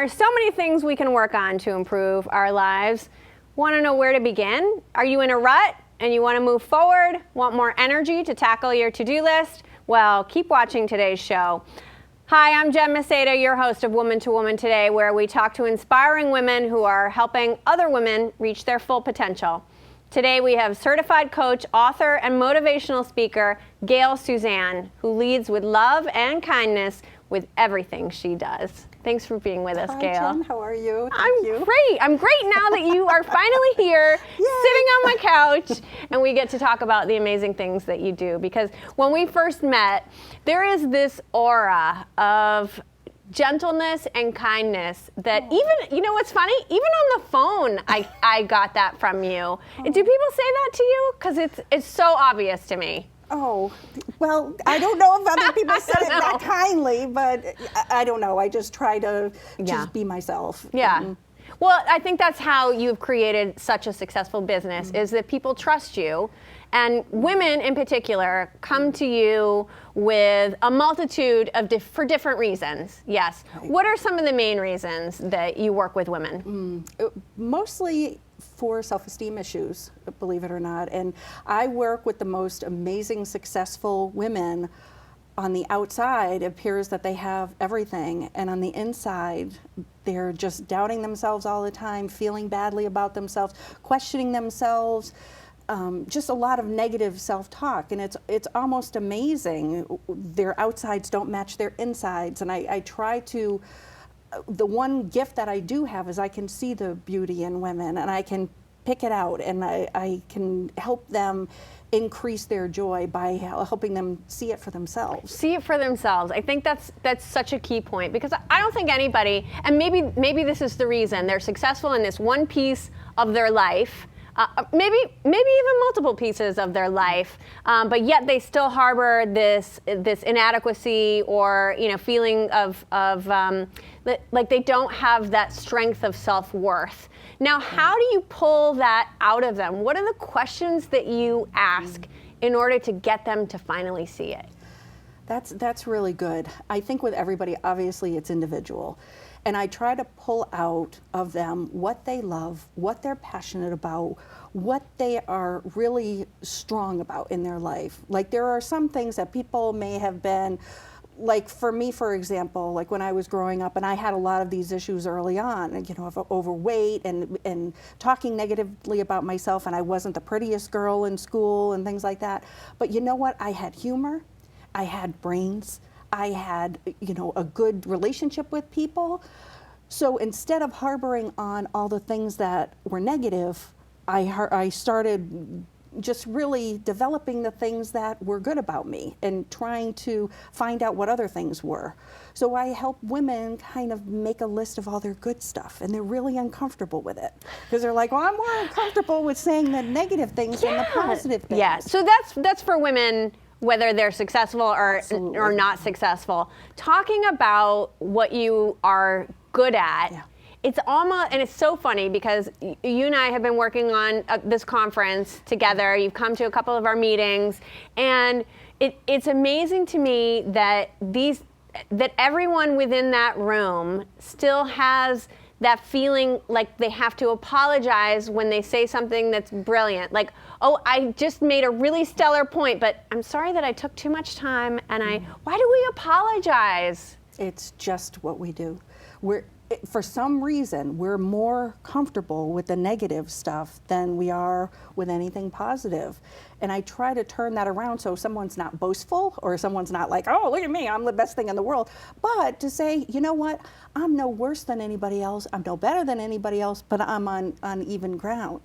are so many things we can work on to improve our lives. Want to know where to begin? Are you in a rut and you want to move forward? Want more energy to tackle your to-do list? Well, keep watching today's show. Hi, I'm Jen Maseda, your host of Woman2Woman Today, where we talk to inspiring women who are helping other women reach their full potential. Today we have certified coach, author, and motivational speaker, Gayle Suzanne, who leads with love and kindness with everything she does. Thanks for being with us, Gayle. Hi, Jen. How are you? I'm great. I'm great now that you are finally here, sitting on my couch, and we get to talk about the amazing things that you do. Because when we first met, there is this aura of gentleness and kindness that even, you know what's funny? Even on the phone, I got that from you. Do people say that to you? Because it's so obvious to me. Oh, well, I don't know if other people said it that kindly, but I don't know. I just try to just be myself. Yeah. Well, I think that's how you've created such a successful business, is that people trust you. And women in particular come to you with a multitude of for different reasons. Yes. Right. What are some of the main reasons that you work with women? Mostly for self-esteem issues, believe it or not. And I work with the most amazing, successful women. On the outside, it appears that they have everything. And on the inside, they're just doubting themselves all the time, feeling badly about themselves, questioning themselves. Just a lot of negative self-talk, and it's almost amazing. Their outsides don't match their insides, and I try to. The one gift that I do have is I can see the beauty in women, and I can pick it out, and I can help them increase their joy by helping them see it for themselves. See it for themselves. I think that's such a key point, because I don't think anybody, and maybe this is the reason, they're successful in this one piece of their life. Maybe even multiple pieces of their life, but yet they still harbor this inadequacy or feeling of like they don't have that strength of self-worth. Now, how do you pull that out of them? What are the questions that you ask in order to get them to finally see it? That's really good. I think with everybody, obviously, it's individual. And I try to pull out of them what they love, what they're passionate about, what they are really strong about in their life. Like, there are some things that people may have been, like for me, for example, like when I was growing up and I had a lot of these issues early on, of overweight and talking negatively about myself, and I wasn't the prettiest girl in school and things like that. But you know what? I had humor, I had brains, I had, a good relationship with people. So instead of harboring on all the things that were negative, I started just really developing the things that were good about me and trying to find out what other things were. So I help women kind of make a list of all their good stuff, and they're really uncomfortable with it because they're like, well, I'm more uncomfortable with saying the negative things than the positive things. Yeah, so that's for women, whether they're successful or not successful. Talking about what you are good at, it's almost, and it's so funny because you and I have been working on this conference together. You've come to a couple of our meetings, and it's amazing to me that everyone within that room still has that feeling like they have to apologize when they say something that's brilliant. Like, oh, I just made a really stellar point, but I'm sorry that I took too much time, and why do we apologize? It's just what we do. For some reason, we're more comfortable with the negative stuff than we are with anything positive. And I try to turn that around so someone's not boastful or someone's not like, oh, look at me, I'm the best thing in the world. But to say, you know what, I'm no worse than anybody else, I'm no better than anybody else, but I'm on even ground.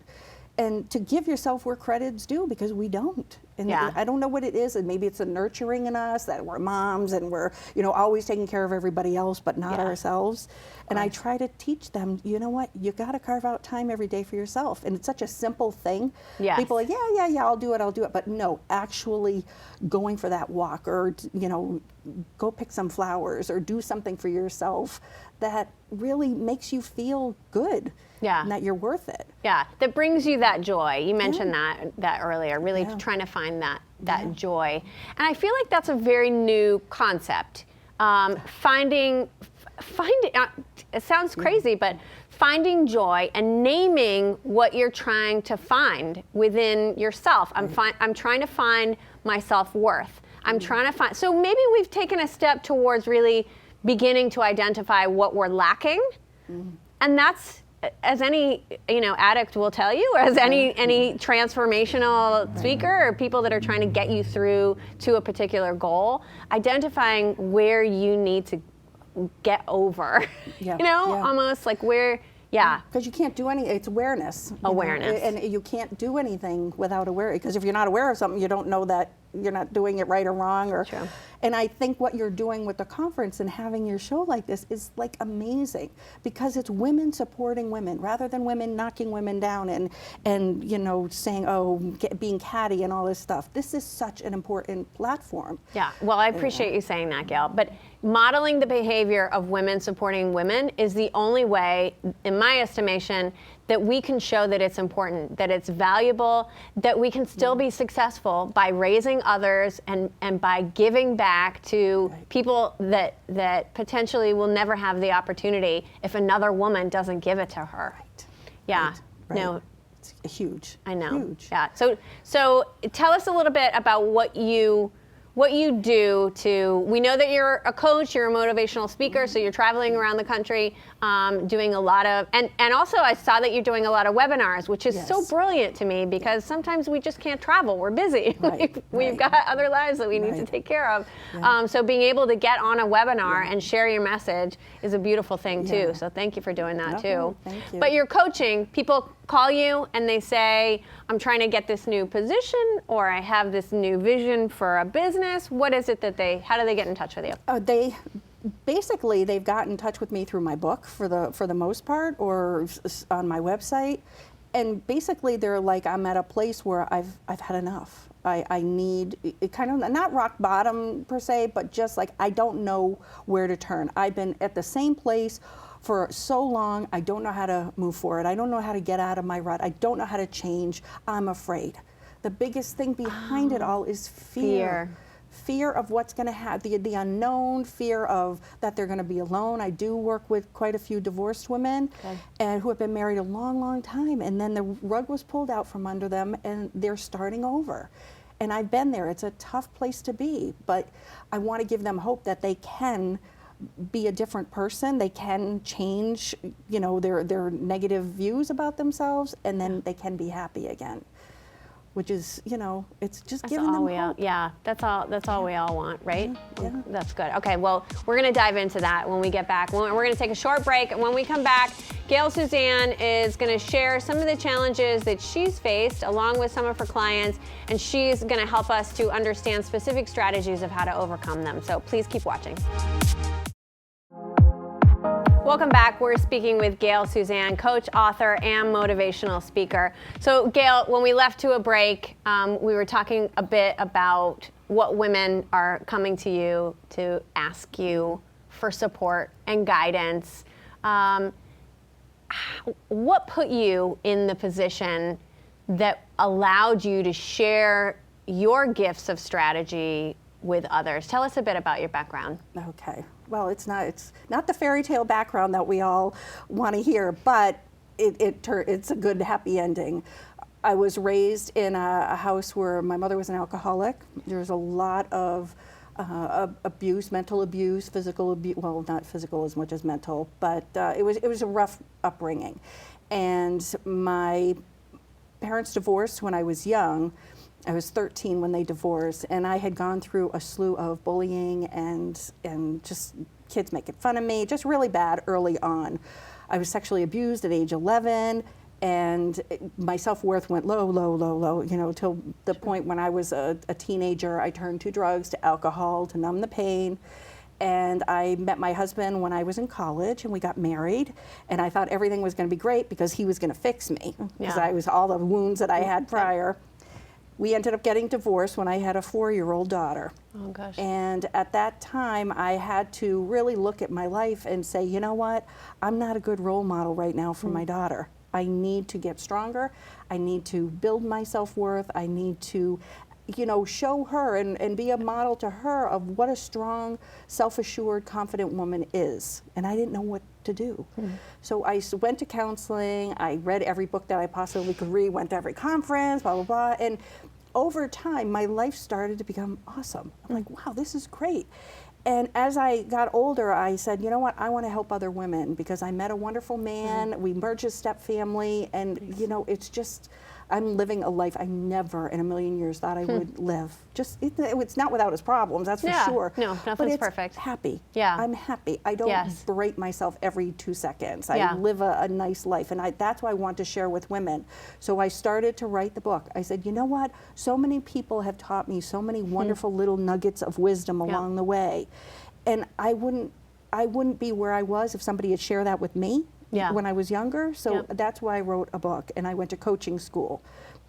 And to give yourself where credit's due, because we don't. And I don't know what it is, and maybe it's a nurturing in us that we're moms and we're, always taking care of everybody else, but not ourselves. And I try to teach them, you know what, you got to carve out time every day for yourself. And it's such a simple thing. Yes. People are like, yeah, I'll do it. But no, actually going for that walk or, go pick some flowers or do something for yourself that really makes you feel good. Yeah. And that you're worth it. Yeah, that brings you that joy. You mentioned that earlier, really trying to find that joy. And I feel like that's a very new concept. Finding it sounds crazy, but finding joy and naming what you're trying to find within yourself. I'm trying to find my self-worth. I'm trying to find, so maybe we've taken a step towards really beginning to identify what we're lacking. And that's, as any addict will tell you, or as any transformational speaker or people that are trying to get you through to a particular goal, identifying where you need to get over, almost like where, because you can't do it's awareness. Awareness. And you can't do anything without awareness, because if you're not aware of something, you don't know that you're not doing it right or wrong. True. And I think what you're doing with the conference and having your show like this is like amazing, because it's women supporting women rather than women knocking women down and saying, being catty and all this stuff. This is such an important platform. Yeah, well, I appreciate you saying that, Gayle. But modeling the behavior of women supporting women is the only way, in my estimation, that we can show that it's important, that it's valuable, that we can still be successful by raising others and by giving back to people that potentially will never have the opportunity if another woman doesn't give it to her. Right. Yeah. Right. No. It's huge. I know. Huge. Yeah. So tell us a little bit about what you do to, we know that you're a coach, you're a motivational speaker, so you're traveling around the country doing a lot of, and also I saw that you're doing a lot of webinars, which is so brilliant to me, because sometimes we just can't travel, we're busy. We've got other lives that we need to take care of. So being able to get on a webinar and share your message is a beautiful thing too, so thank you for doing that too. Thank you. But you're coaching, people call you and they say, I'm trying to get this new position, or I have this new vision for a business. What is it that how do they get in touch with you? They've gotten in touch with me through my book for the most part, or on my website. And basically they're like, I'm at a place where I've had enough. I need it, kind of not rock bottom per se, but just like, I don't know where to turn. I've been at the same place for so long. I don't know how to move forward. I don't know how to get out of my rut. I don't know how to change. I'm afraid. The biggest thing behind it all is fear. Fear of what's going to happen, the unknown, fear of that they're going to be alone. I do work with quite a few divorced women and who have been married a long, long time, and then the rug was pulled out from under them and they're starting over. And I've been there. It's a tough place to be, but I want to give them hope that they can be a different person. They can change, their negative views about themselves, and then they can be happy again. Which is, it's just giving them hope. That's all we all want, right? Yeah. That's good. Okay, well, we're going to dive into that when we get back. We're going to take a short break, and when we come back, Gayle Suzanne is going to share some of the challenges that she's faced along with some of her clients, and she's going to help us to understand specific strategies of how to overcome them. So please keep watching. Welcome back. We're speaking with Gayle Suzanne, coach, author, and motivational speaker. So Gayle, when we left to a break, we were talking a bit about what women are coming to you to ask you for support and guidance. What put you in the position that allowed you to share your gifts of strategy with others? Tell us a bit about your background. Okay. Well, it's not the fairy tale background that we all want to hear, but it's a good happy ending. I was raised in a house where my mother was an alcoholic. There was a lot of abuse, mental abuse, physical abuse. Well, not physical as much as mental, but it was a rough upbringing. And my parents divorced when I was young. I was 13 when they divorced, and I had gone through a slew of bullying and just kids making fun of me, just really bad early on. I was sexually abused at age 11, and my self-worth went low, till the point when I was a teenager. I turned to drugs, to alcohol, to numb the pain. And I met my husband when I was in college, and we got married, and I thought everything was going to be great because he was going to fix me, because I was all the wounds that I had prior. We ended up getting divorced when I had a 4-year-old daughter. Oh, gosh. And at that time, I had to really look at my life and say, you know what? I'm not a good role model right now for my daughter. I need to get stronger. I need to build my self-worth. I need to you know, show her and be a model to her of what a strong, self-assured, confident woman is. And I didn't know what to do. So I went to counseling, I read every book that I possibly could read, went to every conference, blah, blah, blah. And over time, my life started to become awesome. I'm like, wow, this is great. And as I got older, I said, you know what, I want to help other women because I met a wonderful man, we merged a step family, and you know, it's just, I'm living a life I never in a million years thought I would live. Just, it's not without its problems, that's for sure. No, nothing's but it's perfect. Happy. Yeah. I'm happy. I don't berate myself every 2 seconds. I live a nice life, and that's what I want to share with women. So I started to write the book. I said, you know what? So many people have taught me so many wonderful little nuggets of wisdom along the way, and I wouldn't be where I was if somebody had shared that with me. When I was younger. So that's why I wrote a book, and I went to coaching school,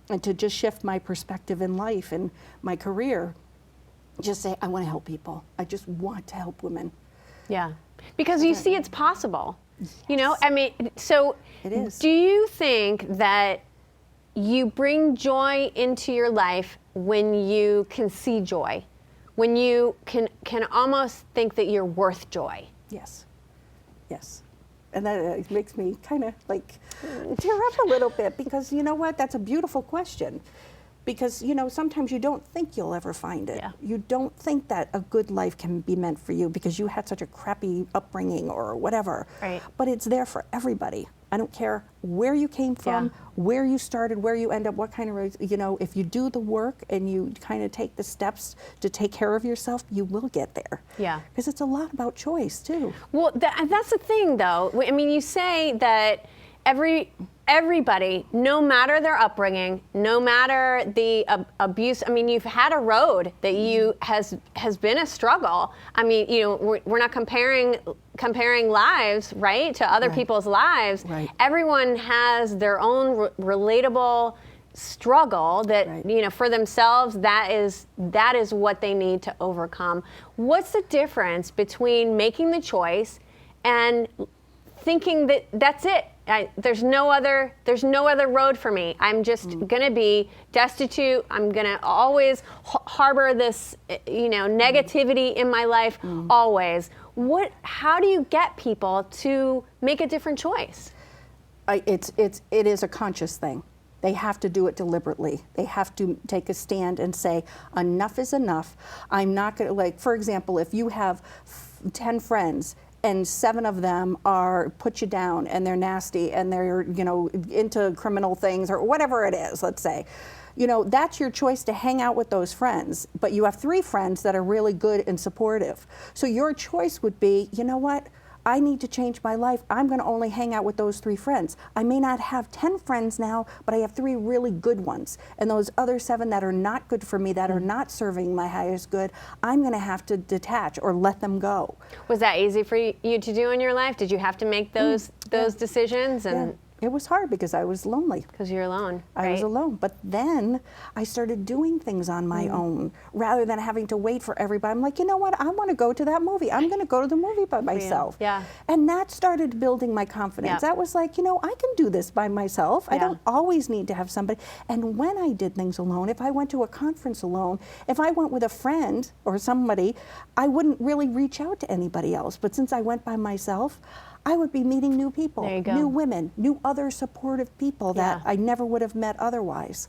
and to just shift my perspective in life and my career, just say, I want to help people. I just want to help women. Yeah, because you see it's possible. You know, I mean, so it is. Do you think that you bring joy into your life when you can see joy? When you can almost think that you're worth joy? Yes. Yes. And that makes me kind of like tear up a little bit because you know what? That's a beautiful question. Because, you know, sometimes you don't think you'll ever find it. You don't think that a good life can be meant for you because you had such a crappy upbringing or whatever. Right. But it's there for everybody. I don't care where you came from, where you started, where you end up, what kind of, you know, if you do the work and you kind of take the steps to take care of yourself, you will get there. Yeah. Because it's a lot about choice, too. Well, that's the thing, though. I mean, you say that everybody, no matter their upbringing, no matter the abuse, I mean, you've had a road that has been a struggle. I mean, you know, we're not comparing lives, right, to other people's lives. Right. Everyone has their own relatable struggle that you know, for themselves, that is what they need to overcome. What's the difference between making the choice and thinking that that's it? There's no other road for me. I'm just gonna be destitute. I'm gonna always harbor this, you know, negativity in my life always. How do you get people to make a different choice? It is a conscious thing. They have to do it deliberately. They have to take a stand and say, enough is enough. I'm not gonna, like, for example, if you have 10 friends and 7 of them put you down and they're nasty and they're, you know, into criminal things or whatever it is, let's say, you know, that's your choice to hang out with those friends. But you have 3 friends that are really good and supportive. So your choice would be, you know what? I need to change my life. I'm going to only hang out with those 3 friends. I may not have 10 friends now, but I have 3 really good ones. And those other 7 that are not good for me, that are not serving my highest good, I'm going to have to detach or let them go. Was that easy for you to do in your life? Did you have to make those decisions? And It was hard because I was lonely. Because you're alone, right? I was alone. But then I started doing things on my own rather than having to wait for everybody. I'm like, you know what? I want to go to that movie. I'm going to go to the movie by myself. Yeah. And that started building my confidence. That was like, you know, I can do this by myself. I don't always need to have somebody. And when I did things alone, if I went to a conference alone, if I went with a friend or somebody, I wouldn't really reach out to anybody else. But since I went by myself, I would be meeting new people, new women, new other supportive people that I never would have met otherwise.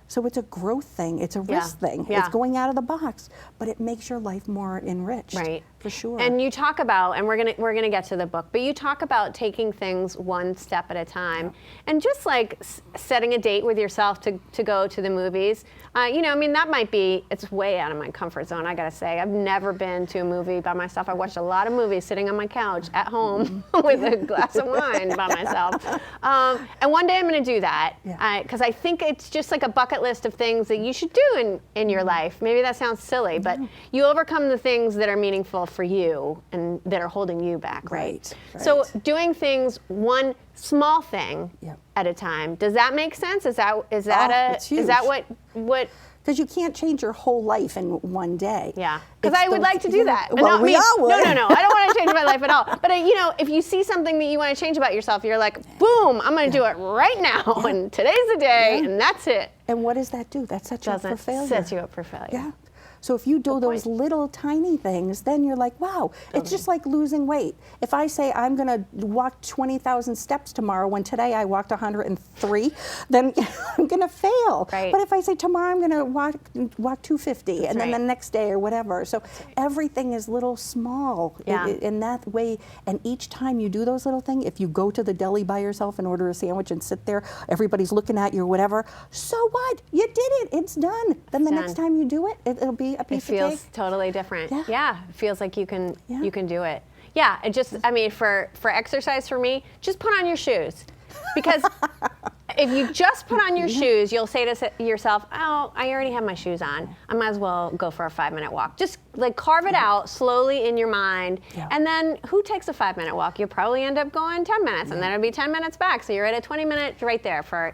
So it's a growth thing. It's a risk thing. It's going out of the box, but it makes your life more enriched. Right. For sure. And you talk about, and we're gonna get to the book, but you talk about taking things one step at a time, and just like setting a date with yourself to go to the movies. You know, I mean, that might be, it's way out of my comfort zone, I gotta say. I've never been to a movie by myself. I watched a lot of movies sitting on my couch at home with a glass of wine by myself. And one day I'm gonna do that, because I think it's just like a bucket list of things that you should do in your life. Maybe that sounds silly, but you overcome the things that are meaningful for you and that are holding you back, right? So doing things one small thing at a time. Does that make sense? Is that what because you can't change your whole life in one day. Yeah, because I would like to do that. Well, we all would. No, I don't want to change my life at all. But if you see something that you want to change about yourself, you're like, boom, I'm going to do it right now, and today's the day, and that's it. And what does that do? That sets you up for failure. Sets you up for failure. Yeah. So if you do those little tiny things, then you're like, wow, it's just like losing weight. If I say I'm going to walk 20,000 steps tomorrow when today I walked 103, then I'm going to fail. Right. But if I say tomorrow I'm going to walk 250 and then the next day or whatever. So everything is little small in that way. And each time you do those little things, if you go to the deli by yourself and order a sandwich and sit there, everybody's looking at you or whatever, so what? You did it. It's done. Then the next time you do it, it'll be a piece of cake. It feels totally different. Yeah. It feels like you can do it. Yeah, it just, for exercise for me, just put on your shoes. Because if you just put on your shoes, you'll say to yourself, oh, I already have my shoes on. I might as well go for a 5-minute walk. Just like carve it out slowly in your mind. Yeah. And then who takes a 5-minute walk? You'll probably end up going 10 minutes and then it'll be 10 minutes back. So you're at a 20 minutes right there for,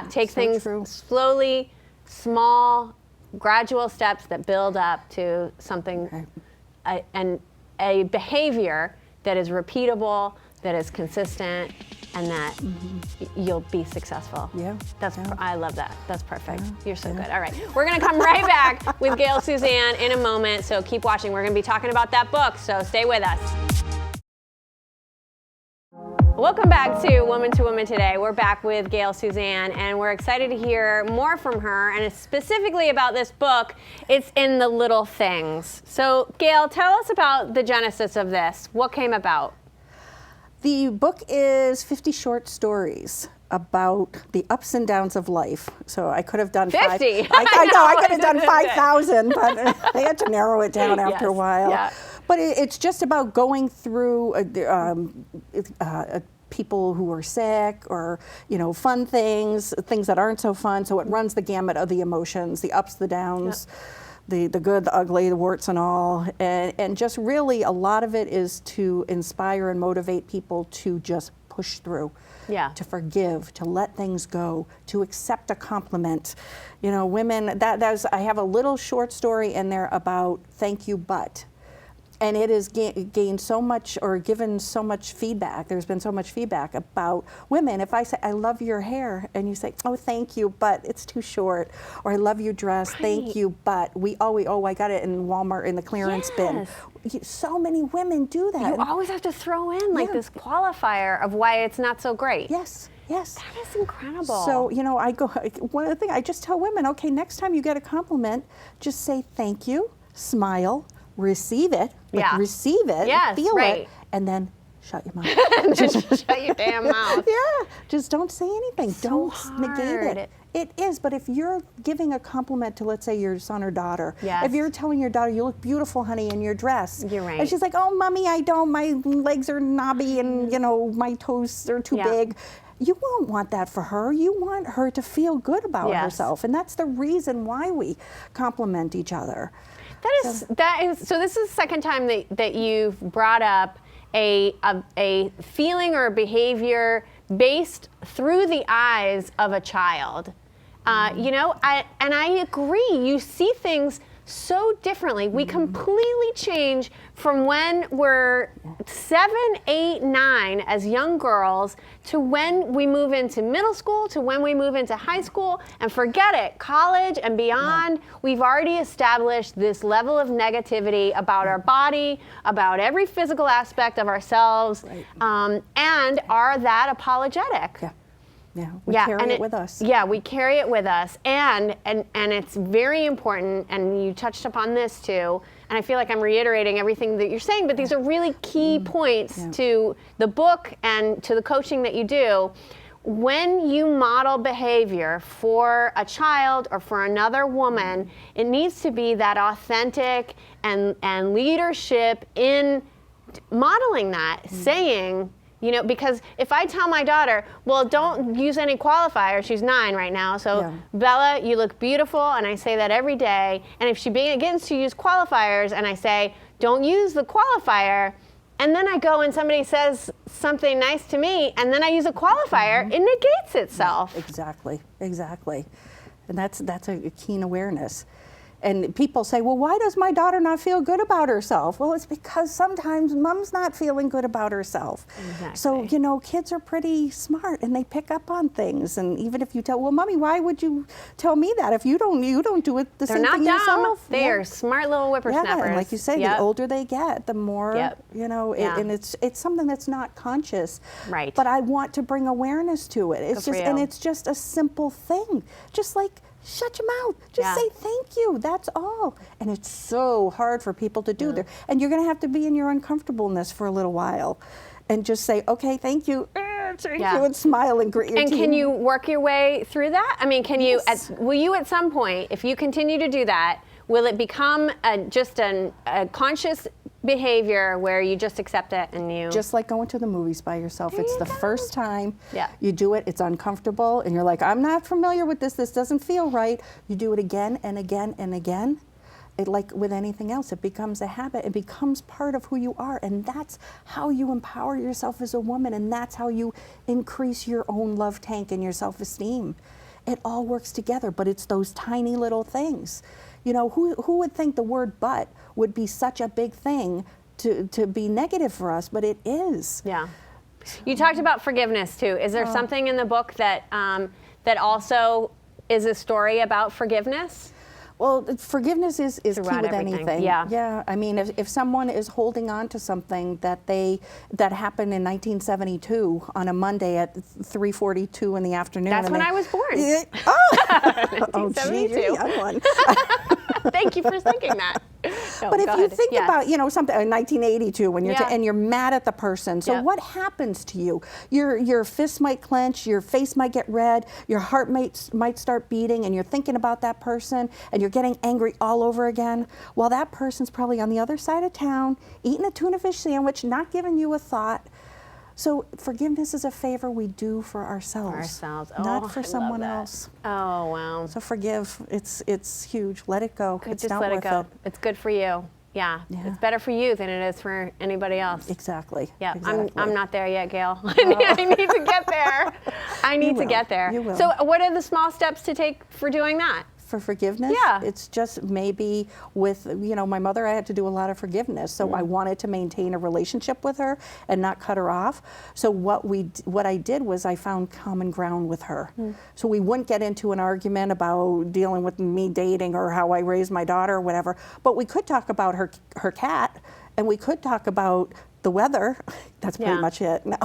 take things slowly, small, gradual steps that build up to something, a behavior that is repeatable, that is consistent, and that you'll be successful. Yeah. I love that. That's perfect. You're so good. All right. We're going to come right back with Gayle Suzanne in a moment, so keep watching. We're going to be talking about that book, so stay with us. Welcome back to Woman2Woman today. We're back with Gayle Suzanne, and we're excited to hear more from her, and specifically about this book. It's in the little things. So, Gayle, tell us about the genesis of this. What came about? The book is 50 short stories about the ups and downs of life. So I could have done 50. I know, I could have done 5,000, but I had to narrow it down after a while. Yeah. But it's just about going through people who are sick, or fun things that aren't so fun. So it runs the gamut of the emotions, the ups, the downs, the good, the ugly, the warts and all, and just really a lot of it is to inspire and motivate people to just push through. To forgive, to let things go, to accept a compliment. Women, I have a little short story in there about thank you, but. And it has gained so much, or given so much feedback. There's been so much feedback about women. If I say, I love your hair, and you say, oh, thank you, but it's too short. Or I love your dress, thank you, but I got it in Walmart in the clearance bin. So many women do that. You always have to throw in this qualifier of why it's not so great. Yes. That is incredible. So, one of the things, I just tell women, okay, next time you get a compliment, just say thank you, smile, receive it, receive it, feel it, and then shut your mouth. Shut your damn mouth. Just don't say anything. Don't negate it. It is, but if you're giving a compliment to, let's say, your son or daughter, if you're telling your daughter, you look beautiful, honey, in your dress. You're right. And she's like, oh, mommy, I don't, my legs are knobby and, my toes are too big. You won't want that for her. You want her to feel good about herself. And that's the reason why we compliment each other. So this is the second time that you've brought up a feeling or a behavior based through the eyes of a child. I agree. You see things so differently. We completely change from when we're 7, 8, 9 as young girls to when we move into middle school, to when we move into high school, and forget it, college and beyond. We've already established this level of negativity about our body, about every physical aspect of ourselves, and are that apologetic. We carry it with us. We carry it with us, and it's very important. And you touched upon this too. And I feel like I'm reiterating everything that you're saying, but these are really key points to the book and to the coaching that you do. When you model behavior for a child or for another woman, it needs to be that authentic and leadership in modeling that, saying. Because if I tell my daughter, well, don't use any qualifier, she's 9 right now, so Bella, you look beautiful, and I say that every day, and if she begins to use qualifiers, and I say, don't use the qualifier, and then I go and somebody says something nice to me, and then I use a qualifier, it negates itself. Exactly. And that's a keen awareness. And people say, well, why does my daughter not feel good about herself? Well, it's because sometimes mom's not feeling good about herself. Exactly. So, you know, kids are pretty smart and they pick up on things. And even if you tell, well, mommy, why would you tell me that if you don't do it the They're same thing not dumb. yourself? They are smart little whippersnappers. Yeah, and like you say, the older they get, the more, you know, and it's something that's not conscious. Right. But I want to bring awareness to it. It's Good for just, and you. it's just a simple thing. Just like, shut your mouth. Just say thank you. That's all. And it's so hard for people to do there. And you're going to have to be in your uncomfortableness for a little while and just say, okay, thank you. Thank you, and smile and greet your And team. can you work your way through that? I mean, can you, will you at some point, if you continue to do that, will it become just a conscious behavior where you just accept it and you... Just like going to the movies by yourself. There It's you the go. first time Yeah. you do it, it's uncomfortable, and you're like, I'm not familiar with this doesn't feel right. You do it again and again and again. It, like with anything else, it becomes a habit. It becomes part of who you are, and that's how you empower yourself as a woman, and that's how you increase your own love tank and your self-esteem. It all works together, but it's those tiny little things. You know, who would think the word but would be such a big thing to be negative for us, but it is. Yeah. You talked about forgiveness too. Is there something in the book that that also is a story about forgiveness? Well, forgiveness is key with everything. anything. Yeah. Yeah. I mean, if someone is holding on to something that happened in 1972 on a Monday at 3:42 in the afternoon. That's when I was born. Oh, gee, you're a young one. Thank you for thinking that. No, But if go you ahead. think about, you know, something in 1982 when you're and you're mad at the person. So what happens to you? Your fists might clench, your face might get red, your heart might start beating, and you're thinking about that person, and you're getting angry all over again. Well, that person's probably on the other side of town, eating a tuna fish sandwich, not giving you a thought. So forgiveness is a favor we do for ourselves, not for someone else. Oh, wow. So forgive. It's huge. Let it go. It's just not let it worth go. It's good for you. Yeah. It's better for you than it is for anybody else. Exactly. Yeah. Exactly. I'm not there yet, Gayle. I need to get there. I need to get there. You will. So what are the small steps to take for doing that? For forgiveness? Yeah. It's just maybe with, you know, my mother, I had to do a lot of forgiveness. So I wanted to maintain a relationship with her and not cut her off. So what I did was I found common ground with her. So we wouldn't get into an argument about dealing with me dating or how I raised my daughter or whatever, but we could talk about her cat, and we could talk about the weather. That's pretty much it. No.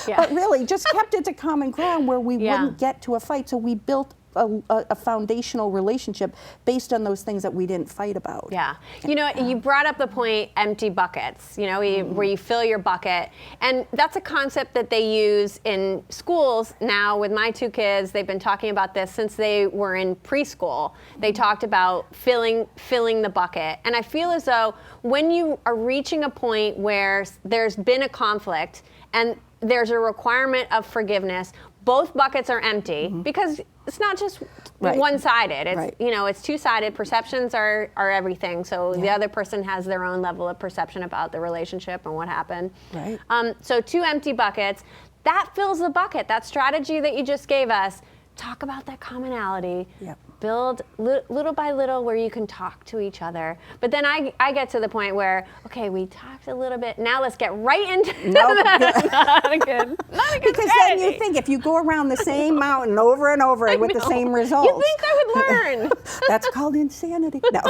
But really just kept it to common ground where we wouldn't get to a fight. So we built a foundational relationship based on those things that we didn't fight about. Yeah. You know, you brought up the point, empty buckets, you know, where you fill your bucket. And that's a concept that they use in schools now with my two kids. They've been talking about this since they were in preschool. They talked about filling the bucket. And I feel as though when you are reaching a point where there's been a conflict and there's a requirement of forgiveness, both buckets are empty because it's not just one-sided. It's you know, it's two-sided. Perceptions are everything. So the other person has their own level of perception about the relationship and what happened. Right. So two empty buckets. That fills the bucket. That strategy that you just gave us. Talk about that commonality. Yep. Build little by little where you can talk to each other. But then I get to the point where, okay, we talked a little bit. Now let's get right into not a good because strategy. then you think if you go around the same mountain over and over with the same results. You think I would learn. That's called insanity. No.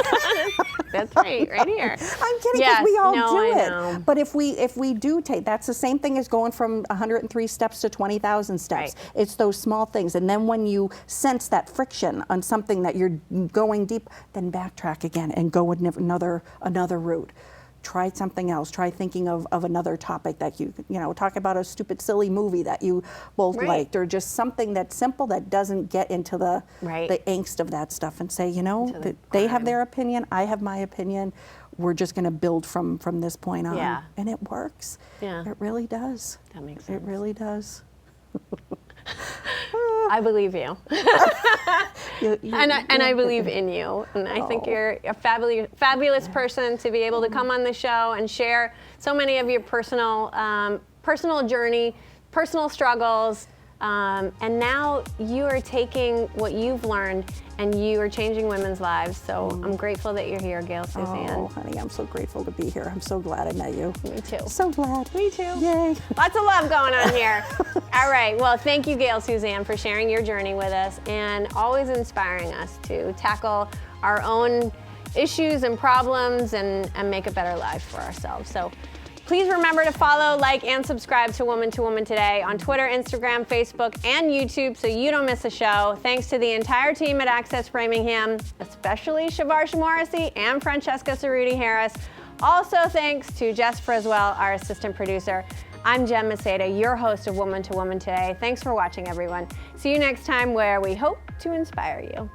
That's right here. I'm kidding, because we all do I it. know. But if we do take, that's the same thing as going from 103 steps to 20,000 steps. Right. It's those small things. And then when you sense that friction on something that you're going deep, then backtrack again and go with another route. Try something else. Try thinking of another topic that you know, talk about a stupid, silly movie that you both liked, or just something that's simple that doesn't get into the angst of that stuff, and say, you know, that they have their opinion, I have my opinion. We're just going to build from this point on. Yeah. And it works. Yeah. It really does. That makes sense. It really does. I believe you. And I believe in you. And I think you're a fabulous person to be able to come on the show and share so many of your personal journey, personal struggles. And now you are taking what you've learned and you are changing women's lives. So I'm grateful that you're here, Gayle Suzanne. Oh, honey, I'm so grateful to be here. I'm so glad I met you. Me too. So glad. Me too. Yay. Lots of love going on here. All right. Well, thank you, Gayle Suzanne, for sharing your journey with us and always inspiring us to tackle our own issues and problems and make a better life for ourselves. So please remember to follow, like, and subscribe to Woman2Woman Today on Twitter, Instagram, Facebook, and YouTube so you don't miss a show. Thanks to the entire team at Access Framingham, especially Shavarsh Morrissey and Francesca Cerruti Harris. Also thanks to Jess Friswell, our assistant producer. I'm Jen Maseda, your host of Woman2Woman Today. Thanks for watching, everyone. See you next time, where we hope to inspire you.